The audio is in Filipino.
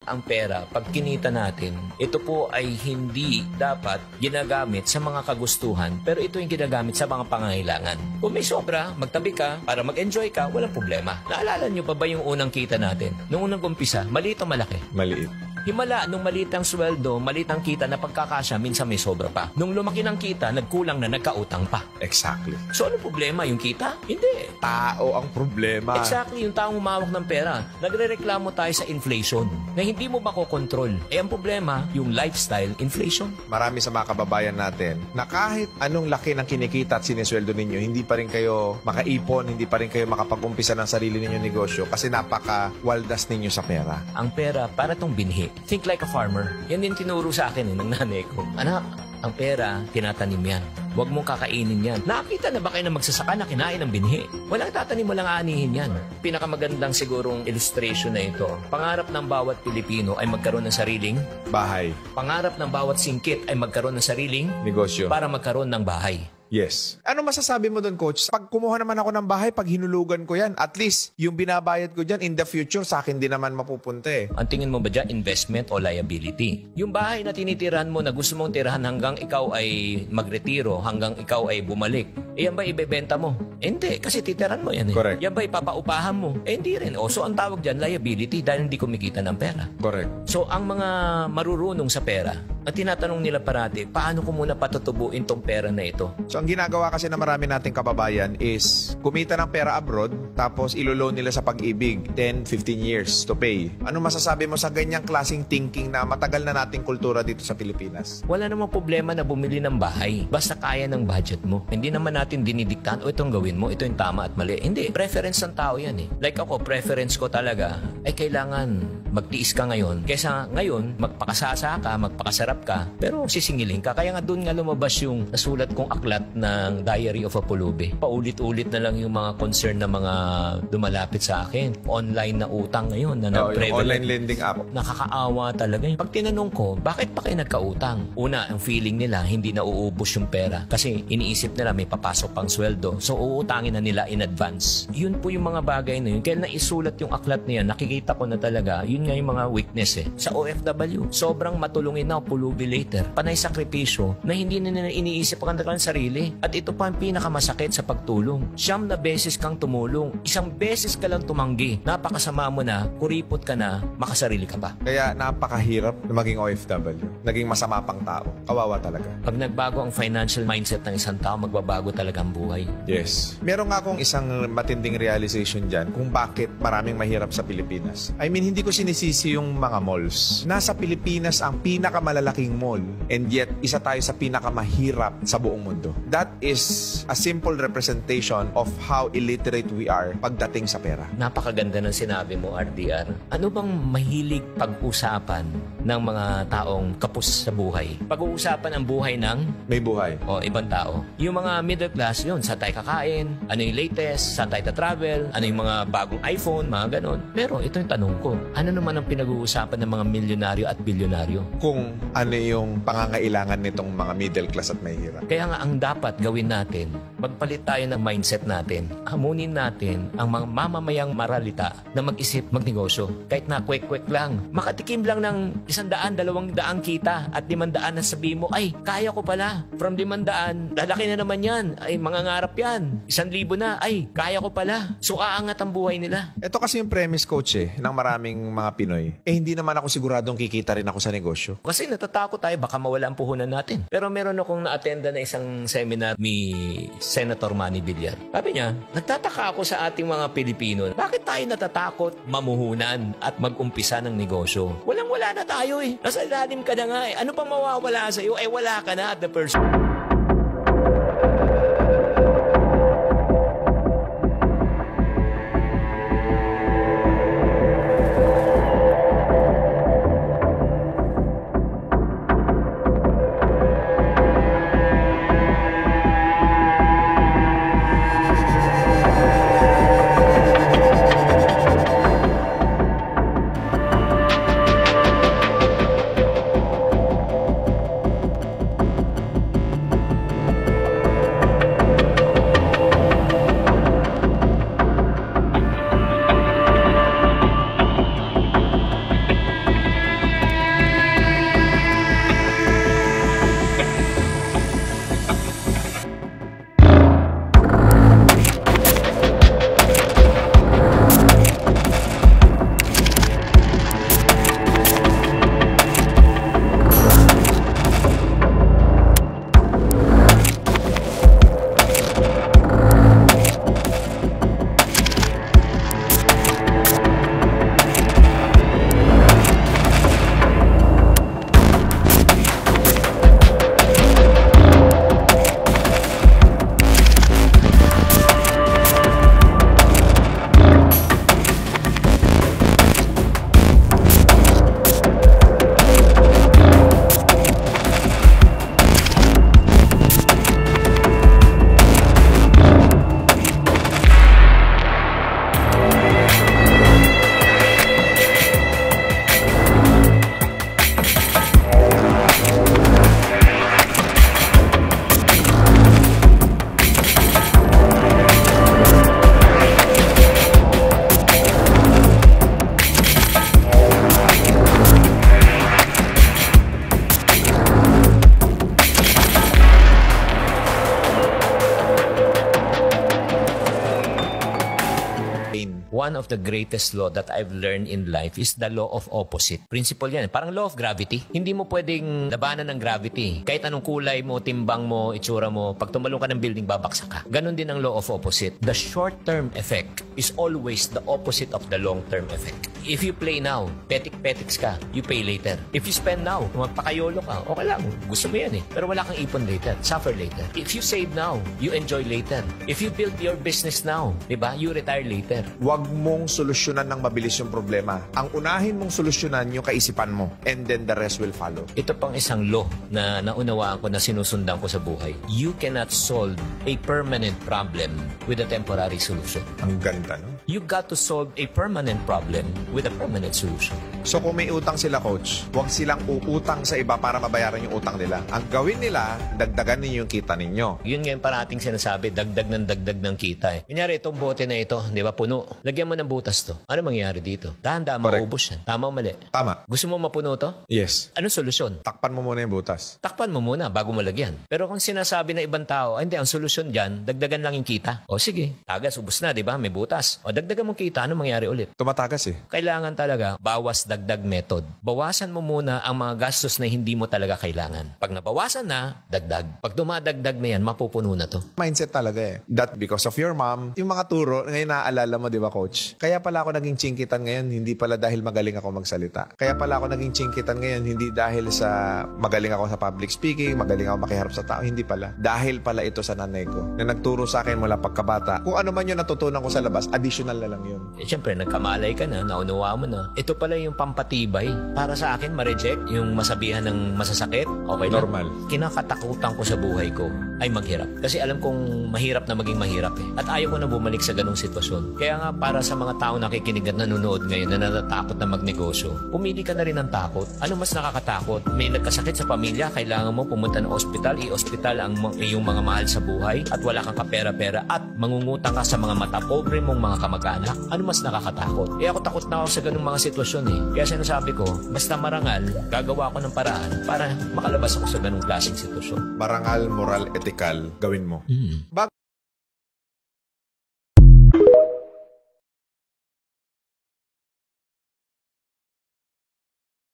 ang pera, pag kinita natin, ito po ay hindi dapat ginagamit sa mga kagustuhan, pero ito yung ginagamit sa mga pangangailangan. Kung may sobra, magtabi ka, para mag-enjoy ka, walang problema. Naalala nyo pa ba yung unang kita natin? Nung unang umpisa, maliit o malaki? Maliit. Himala, nung maliit ang sweldo, maliit ang kita na pagkakasya, minsan may sobra pa. Nung lumaki ng kita, nagkulang na nagkautang pa. Exactly. So, ano problema? Yung kita? Hindi. Tao ang problema. Exactly, yung taong umawak ng pera. Nagre-reklamo tayo sa inflation na hindi mo makokontrol. Ang problema, yung lifestyle inflation. Marami sa mga kababayan natin na kahit anong laki ng kinikita at sinesweldo ninyo, hindi pa rin kayo makaipon, hindi pa rin kayo makapag-umpisa ng sarili ninyong negosyo kasi napaka-waldas ninyo sa pera. Ang pera, para tong binhi. Think like a farmer. Yan din tinuro sa akin ng nanay ko. Anak, ang pera, tinatanim yan. Huwag mong kakainin yan. Nakakita na ba kayo na magsasaka na kinain ng binhi? Walang tatanim, walang aanihin yan. Pinakamagandang sigurong illustration na ito. Pangarap ng bawat Pilipino ay magkaroon ng sariling Bahay. pangarap ng bawat singkit ay magkaroon ng sariling Negosyo. para magkaroon ng bahay. Yes. Ano masasabi mo doon, Coach? Pag kumuha naman ako ng bahay, pag hinulugan ko yan, at least yung binabayad ko dyan in the future, sa akin din naman mapupunta eh. Ang tingin mo ba dyan, investment o liability? Yung bahay na tinitirahan mo na gusto mong tirahan hanggang ikaw ay magretiro, hanggang ikaw ay bumalik, yan ba ibebenta mo? Hindi, kasi titirahan mo yan eh. Correct. Yan ba ipapaupahan mo? Hindi rin. So ang tawag dyan, liability dahil hindi kumikita ng pera. Correct. So ang mga marurunong sa pera, ang tinatanong nila parati, paano ko muna patutubuin tong pera na ito? So ang ginagawa kasi na marami nating kababayan is kumita ng pera abroad tapos iloloan nila sa pag-ibig 10, 15 years to pay. Ano masasabi mo sa ganyang klaseng thinking na matagal na nating kultura dito sa Pilipinas? Wala namang problema na bumili ng bahay. Basta kaya ng budget mo. Hindi naman natin dinidiktahan, o itong gawin mo, ito yung tama at mali. Hindi. Preference ng tao yan eh. Like ako, preference ko talaga ay kailangan magtiis ka ngayon. Kaysa ngayon, magpakasasa ka, magpakasarap ka, pero sisingilin ka. Kaya nga doon nga lumabas yung nasulat kong aklat ng Diary of a Pulubi. Paulit-ulit na lang yung mga concern na mga dumalapit sa akin. Online na utang ngayon na yung online lending app. Nakakaawa talaga. Pag tinanong ko, bakit pa kayo nagkautang? Una, ang feeling nila, hindi na uubos yung pera. Kasi iniisip nila may papasok pang sweldo. So, uutangin na nila in advance. Yun po yung mga bagay na yun. Kaya naisulat yung aklat niya, nakikita ko na talaga, yun nga yung mga weakness eh. Sa OFW, sobrang matulungin na pulubi later. Panay sakripisyo na hindi na nila iniisip ang kanilang sarili. At ito pa ang pinakamasakit sa pagtulong. 9 na beses kang tumulong. 1 beses ka lang tumanggi. Napakasama mo na, kuripot ka na, makasarili ka pa. Kaya napakahirap na maging OFW. Naging masama pang tao. Kawawa talaga. Pag nagbago ang financial mindset ng isang tao, magbabago talaga ang buhay. Yes. Meron nga akong isang matinding realization dyan kung bakit maraming mahirap sa Pilipinas. I mean, hindi ko sinisisi yung mga malls. Nasa Pilipinas ang pinakamalalaking mall and yet isa tayo sa pinakamahirap sa buong mundo. That is a simple representation of how illiterate we are pagdating sa pera. Napakaganda ng sinabi mo, RDR. Ano bang mahilig pag-usapan ng mga taong kapos sa buhay? Pag-uusapan ang buhay ng May buhay. o ibang tao. Yung mga middle class, yun, saan tayo kakain, ano yung latest, saan tayo travel, ano yung mga bagong iPhone, mga ganon. Pero ito yung tanong ko, ano naman ang pinag-uusapan ng mga milyonaryo at bilyonaryo? Kung ano yung pangangailangan nitong mga middle class at mahihirap. Kaya nga ang dapat gawin natin, magpalit tayo ng mindset natin. Hamunin natin ang mga mamamayang maralita na mag-isip, magnegosyo. Kahit na kwek-kwek lang. Makatikim lang ng 100, 200 kita at 500 na sabihin mo, ay, kaya ko pala. From 500, lalaki na naman yan. Ay, mangangarap yan. 1,000 na, ay, kaya ko pala. So, aangat ang buhay nila. Ito kasi yung premise, coach ng maraming mga Pinoy. Hindi naman ako siguradong kikita rin ako sa negosyo. Kasi natatakot tayo, baka mawala ang puhunan natin. Pero meron akong na-attenda na isang seminar ni Senator Manny Villar. Sabi niya, nagtataka ako sa ating mga Pilipino. Bakit tayo natatakot mamuhunan at mag-umpisa ng negosyo? Walang-wala na tayo eh. Nasa ilalim ka na nga eh. Ano pa mawawala sa'yo? Eh wala ka na at the first. one of the greatest law that I've learned in life is the law of opposite. Principle yan. Parang law of gravity. Hindi mo pwedeng labanan ng gravity. Kahit anong kulay mo, timbang mo, itsura mo, pag tumalong ka ng building, babaksak ka. Ganon din ang law of opposite. The short-term effect is always the opposite of the long-term effect. If you play now, petik-petiks ka, you pay later. If you spend now, magpakayolo ka, okay lang. Gusto mo yan eh. Pero wala kang ipon later. Suffer later. If you save now, you enjoy later. If you build your business now, diba? You retire later. Huwag mong solusyonan ng mabilis yung problema. Ang unahin mong solusyonan yung kaisipan mo. And then the rest will follow. Ito pang isang law na naunawaan ko na sinusundan ko sa buhay. You cannot solve a permanent problem with a temporary solution. Ang ganda, no? You got to solve a permanent problem with a permanent solution. So kung may utang sila, coach, huwag silang uutang sa iba para mabayaran yung utang nila. Ang gawin nila, dagdagan ninyo yung kita ninyo. Yun ngayon parating sinasabi, dagdag ng kita eh. Kunyari, itong bote na ito, di ba, puno. Lagyan mo ng butas to. Ano mangyayari dito? Dahan-dahan Correct. maubos yan. Tama o mali? Tama. Gusto mo mapuno to? Yes. Anong solusyon? Takpan mo muna yung butas. Takpan mo muna bago mo lagyan. Pero kung sinasabi na ibang tao, ay hindi, ang solusyon dyan, dagdagan lang yung kita. O sige, tagas, ubos na, di ba? May butas. O dagdagan mong kita, ano mangyari ulit? Tumatagas eh. Kailangan talaga bawas dagdag method. Bawasan mo muna ang mga gastos na hindi mo talaga kailangan. Pag nabawasan na, dagdag. Pag dumadagdag na yan, mapupuno na to. Mindset talaga eh. That because of your mom, yung mga turo, ngayon naaalala mo, di ba, coach? Kaya pala ako naging chingkitan ngayon, hindi pala dahil magaling ako magsalita. Kaya pala ako naging chingkitan ngayon, hindi dahil sa magaling ako sa public speaking, magaling ako makiharap sa tao, hindi pala. Dahil pala ito sa nanay ko, na nagturo sa akin mula pagkabata. Kung ano man yung natutunan ko sa labas, additional na lang yun. Siyempre, nagkamalay ka na, naunawa mo na. Ito pala yung pampatibay. Para sa akin, ma-reject yung masabihan ng masasakit. Okay lang. Normal. Kinakatakutan ko sa buhay ko ay maghirap. Kasi alam kong mahirap na maging mahirap eh. At ayaw ko na bumalik sa ganong sitwasyon. Kaya nga, para sa mga tao nakikinig at nanonood ngayon na natatakot na magnegosyo, pumili ka na rin ng takot. Ano mas nakakatakot? May nagkasakit sa pamilya, kailangan mo pumunta ng ospital, i-ospital ang iyong mga mahal sa buhay at wala kang kapera-pera at mangungutang ka sa mga mata pobre mong mga kamag-anak. Ano mas nakakatakot? Ako takot na ako sa ganung mga sitwasyon eh. Kaya sinasabi ko, basta marangal, gagawa ko ng paraan para makalabas ako sa ganung klaseng sitwasyon. Marangal, moral, ethical, gawin mo. Bago